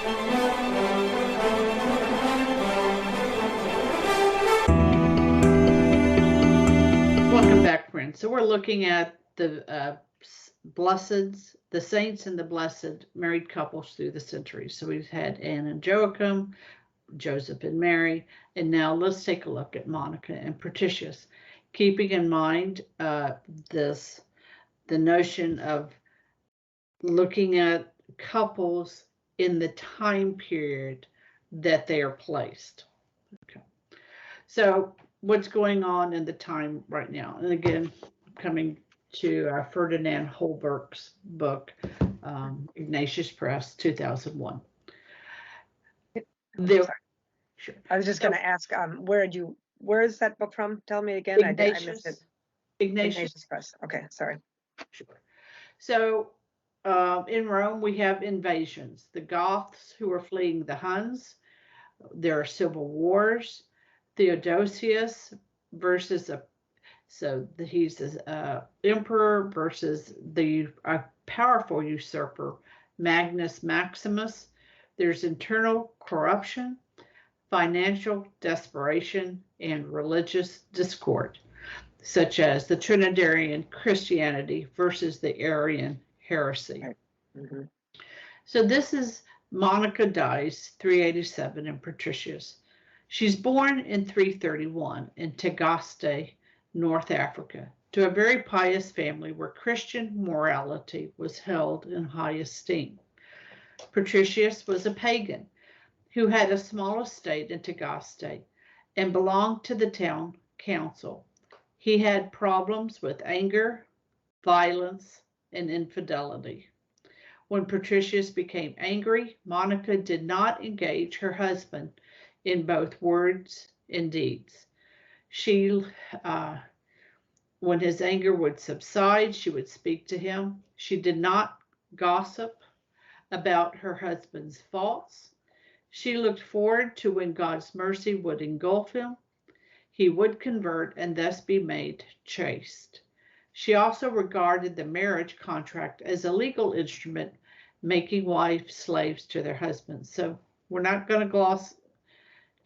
Welcome back, friends. So we're looking at the blesseds, the saints and the blessed married couples through the centuries. So we've had Anne and Joachim, Joseph and Mary, and now let's take a look at Monica and Patricius, keeping in mind the notion of looking at couples in the time period that they are placed. Okay. So what's going on in the time right now? And again, coming to Ferdinand Holberg's book, Ignatius Press, 2001. Sure. I was just going to ask, where is that book from? Tell me again. Ignatius, I missed it. Ignatius Press. Okay, sorry. Sure. So in Rome, we have invasions. The Goths who are fleeing the Huns. There are civil wars. Theodosius versus he's the emperor versus the powerful usurper, Magnus Maximus. There's internal corruption, financial desperation, and religious discord, such as the Trinitarian Christianity versus the Arian heresy. Mm-hmm. So this is Monica dies 387 in Patricius. She's born in 331 in Tagaste, North Africa, to a very pious family where Christian morality was held in high esteem. Patricius was a pagan who had a small estate in Tagaste and belonged to the town council. He had problems with anger, violence, and infidelity. When Patricius became angry, Monica did not engage her husband in both words and deeds. When his anger would subside, she would speak to him. She did not gossip about her husband's faults. She looked forward to when God's mercy would engulf him. He would convert and thus be made chaste. She also regarded the marriage contract as a legal instrument, making wives slaves to their husbands. So we're not going to gloss.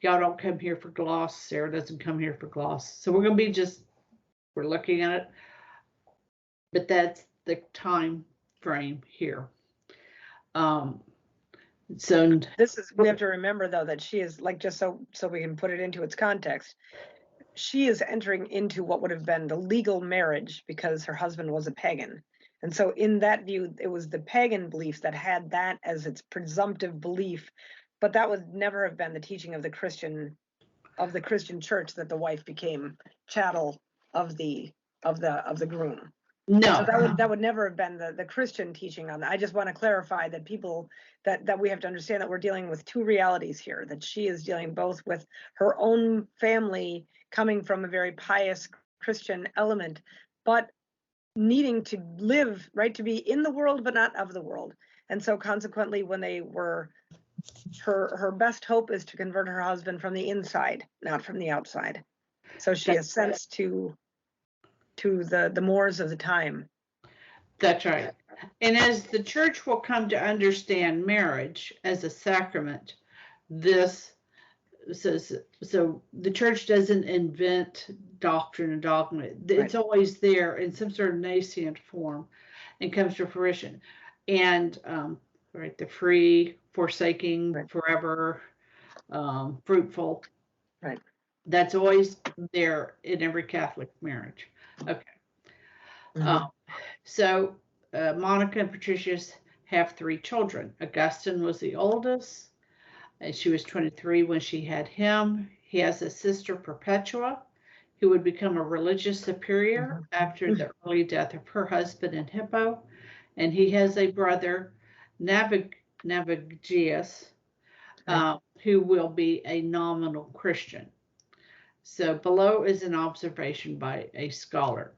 Y'all don't come here for gloss. Sarah doesn't come here for gloss. So we're going to be we're looking at it. But that's the time frame here. So we have to remember though that she is just so we can put it into its context. She is entering into what would have been the legal marriage because her husband was a pagan. And so in that view, it was the pagan belief that had that as its presumptive belief, but that would never have been the teaching of the Christian church that the wife became chattel of the groom. No, so that would never have been the Christian teaching on that. I just want to clarify that that we have to understand that we're dealing with two realities here, that she is dealing both with her own family coming from a very pious Christian element, but needing to live, right, to be in the world, but not of the world. And so consequently, when they were, her best hope is to convert her husband from the inside, not from the outside. So she assents to the mores of the time. That's right. And as the church will come to understand marriage as a sacrament, this says, so the church doesn't invent doctrine and dogma. It's always there in some sort of nascent form and comes to fruition. And the free, forsaking, forever, fruitful. Right. That's always there in every Catholic marriage. Okay. Mm-hmm. So Monica and Patricius have 3 children. Augustine was the oldest, and she was 23 when she had him. He has a sister, Perpetua, who would become a religious superior after the early death of her husband in Hippo. And he has a brother, Navigius, who will be a nominal Christian. So below is an observation by a scholar.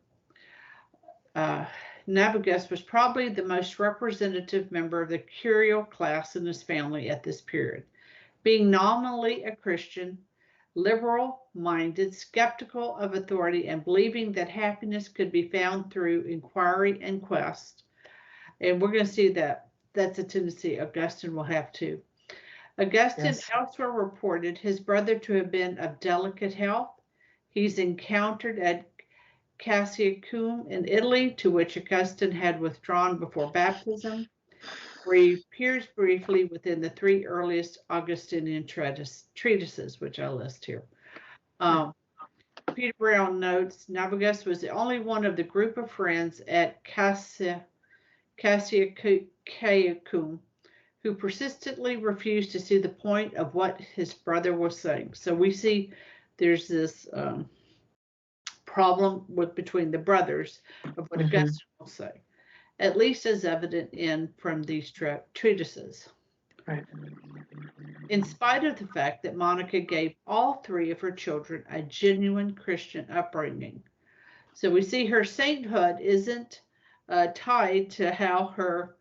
Navigus was probably the most representative member of the curial class in his family at this period. Being nominally a Christian, liberal-minded, skeptical of authority, and believing that happiness could be found through inquiry and quest. And we're going to see that that's a tendency Augustine will have too. Augustine Yes. elsewhere reported his brother to have been of delicate health. He's encountered at Cassiacum in Italy, to which Augustine had withdrawn before baptism, where he appears briefly within the three earliest Augustinian treatises, which I list here. Peter Brown notes, Navigus was the only one of the group of friends at Cassiacum who persistently refused to see the point of what his brother was saying. So we see there's this problem between the brothers of what Augustine will say, at least as evident from these treatises. Right. In spite of the fact that Monica gave all three of her children a genuine Christian upbringing. So we see her sainthood isn't tied to how her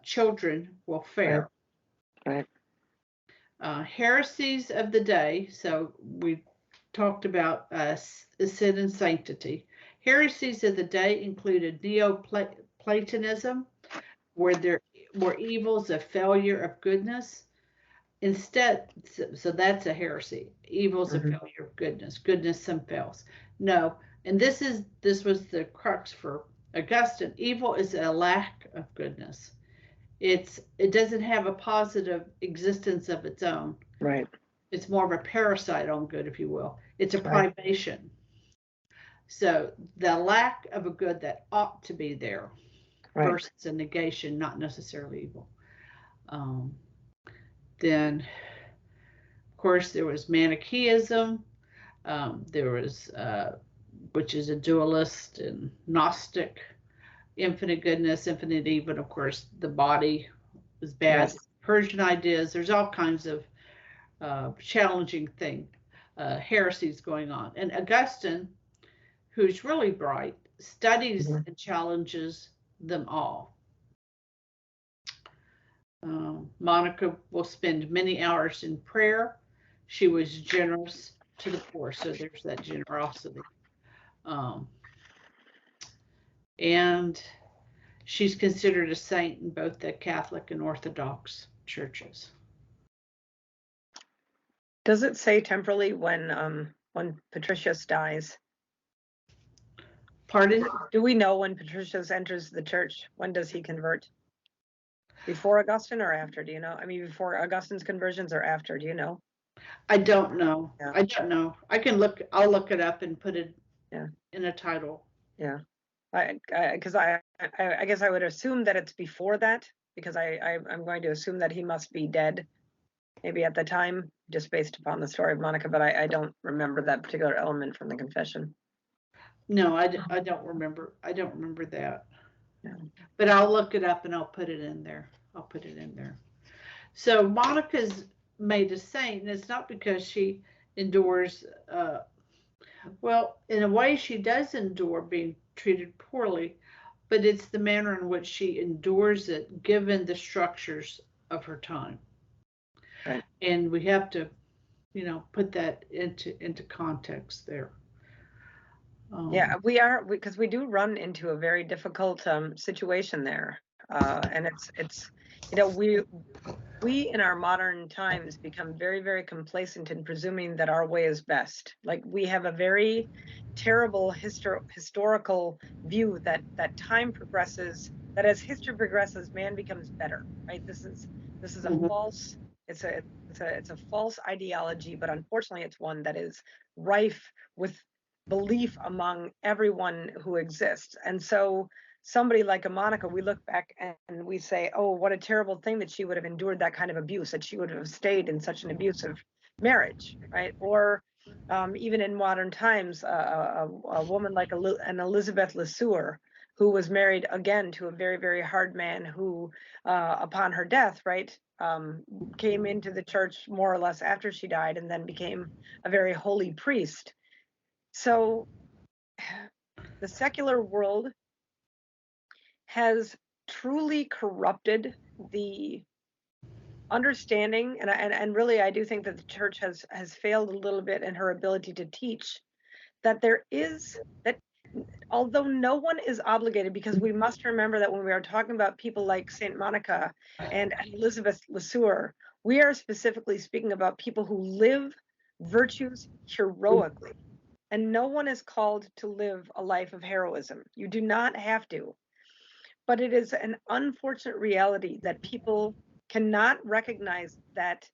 children will fare. Right. Heresies of the day. So we talked about sin and sanctity. Heresies of the day included Neoplatonism, where evils of failure of goodness. Instead, so that's a heresy. Evils of failure of goodness. Goodness some fails. No, and this was the crux for Augustine. Evil is a lack of goodness. It doesn't have a positive existence of its own. Right. It's more of a parasite on good, if you will. It's a privation. So the lack of a good that ought to be there versus a negation, not necessarily evil. Then, of course, there was Manichaeism. There was, which is a dualist and Gnostic, infinite goodness, infinite evil. Of course, the body was bad. Yes. Persian ideas. There's all kinds of challenging heresies going on. And Augustine, who's really bright, studies and challenges them all. Monica will spend many hours in prayer. She was generous to the poor, so there's that generosity. And she's considered a saint in both the Catholic and Orthodox churches. Does it say temporally when Patricius dies? Pardon? Do we know when Patricius enters the church? When does he convert? Before Augustine or after? Do you know? I mean, before Augustine's conversions or after? Do you know? I don't know. Yeah. I don't know. I'll look it up and put it in a title. Yeah. I guess I would assume that it's before that, because I'm going to assume that he must be dead, maybe at the time, just based upon the story of Monica, but I don't remember that particular element from the confession. No, I don't remember. I don't remember that. Yeah. But I'll look it up and I'll put it in there. So Monica's made a saint, and it's not because she endures, well, in a way she does endure being treated poorly, but it's the manner in which she endures it given the structures of her time. Right. And we have to, put that into context there. Yeah, because we do run into a very difficult situation there, and it's we in our modern times become very, very complacent in presuming that our way is best. Like, we have a very terrible historical view that time progresses, that as history progresses, man becomes better. Right? This is a false. It's a false ideology, but unfortunately, it's one that is rife with belief among everyone who exists. And so somebody like a Monica, we look back and we say, oh, what a terrible thing that she would have endured that kind of abuse, that she would have stayed in such an abusive marriage, right? Or even in modern times, a woman like an Elizabeth Lesueur, who was married again to a very, very hard man who, upon her death, right, came into the church more or less after she died and then became a very holy priest. So the secular world has truly corrupted the understanding, and really I do think that the church has failed a little bit in her ability to teach that although no one is obligated, because we must remember that when we are talking about people like Saint Monica and Elizabeth Lesueur, We are specifically speaking about people who live virtues heroically. And no one is called to live a life of heroism. You do not have to. But it is an unfortunate reality that people cannot recognize that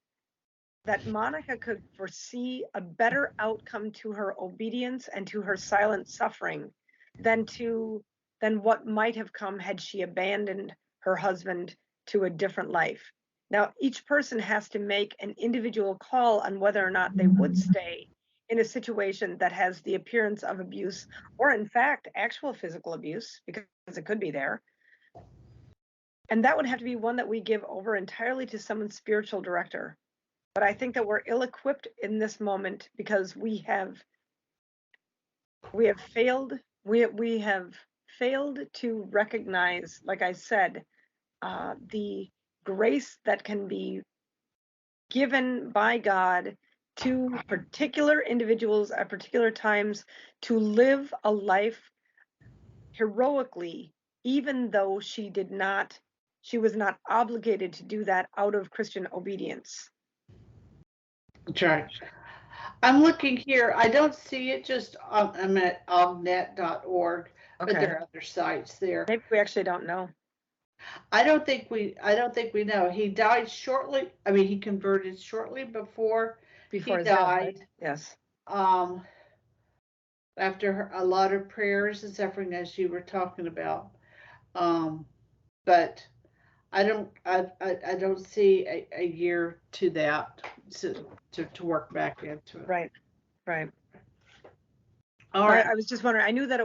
Monica could foresee a better outcome to her obedience and to her silent suffering than what might have come had she abandoned her husband to a different life. Now, each person has to make an individual call on whether or not they would stay in a situation that has the appearance of abuse or, in fact, actual physical abuse, because it could be there. And that would have to be one that we give over entirely to someone's spiritual director. But I think that we're ill-equipped in this moment because we have failed to recognize, like I said, the grace that can be given by God to particular individuals at particular times to live a life heroically, even though she was not obligated to do that out of Christian obedience. That's right. I'm looking here. I don't see it just I'm at ognet.org, but there are other sites there. Maybe we actually don't know. I don't think we know. He died shortly. I mean, he converted shortly before he died. Death, right? Yes. After a lot of prayers and suffering, as you were talking about. But I don't see a year to that to work back into it. Right. All right. I was just wondering. I knew that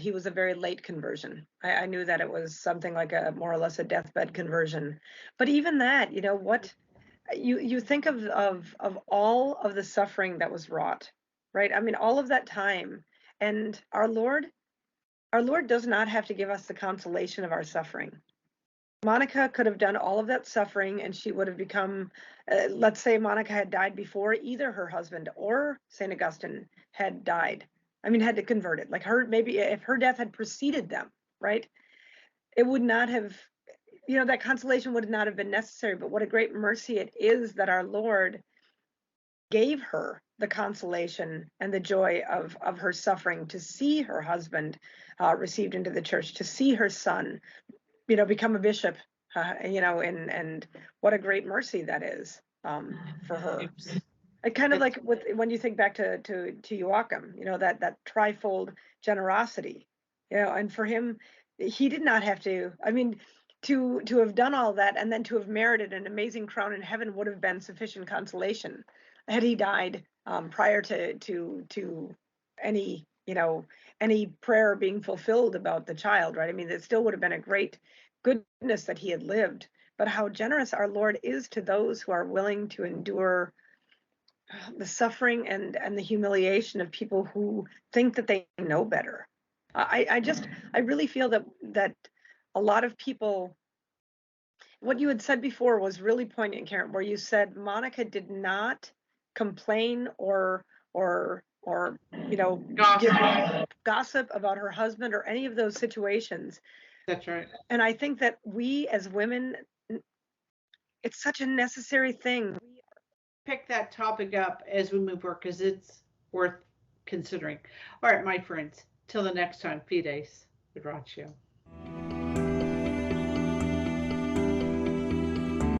he was a very late conversion. I knew that it was something like a more or less a deathbed conversion. But even that, what you think of all of the suffering that was wrought, right? I mean, all of that time, and our Lord does not have to give us the consolation of our suffering. Monica could have done all of that suffering and she would have become, let's say Monica had died before either her husband or St. Augustine had died. I mean, had to convert it. Like maybe if her death had preceded them, right? It would not have, that consolation would not have been necessary. But what a great mercy it is that our Lord gave her the consolation and the joy of her suffering, to see her husband received into the church, to see her son become a bishop, and what a great mercy that is for her. It kind of like when you think back to Joachim, that trifold generosity, and for him, he did not have to. I mean, to have done all that and then to have merited an amazing crown in heaven would have been sufficient consolation. Had he died prior to any prayer being fulfilled about the child, right? I mean, it still would have been a great goodness that he had lived. But how generous our Lord is to those who are willing to endure the suffering and the humiliation of people who think that they know better. I really feel that a lot of people, what you had said before was really poignant, Karen, where you said Monica did not complain or gossip about her husband or any of those situations. That's right. And I think that we as women, it's such a necessary thing. Pick that topic up as we move forward because it's worth considering. All right, my friends, till the next time, Fides, Vibracio.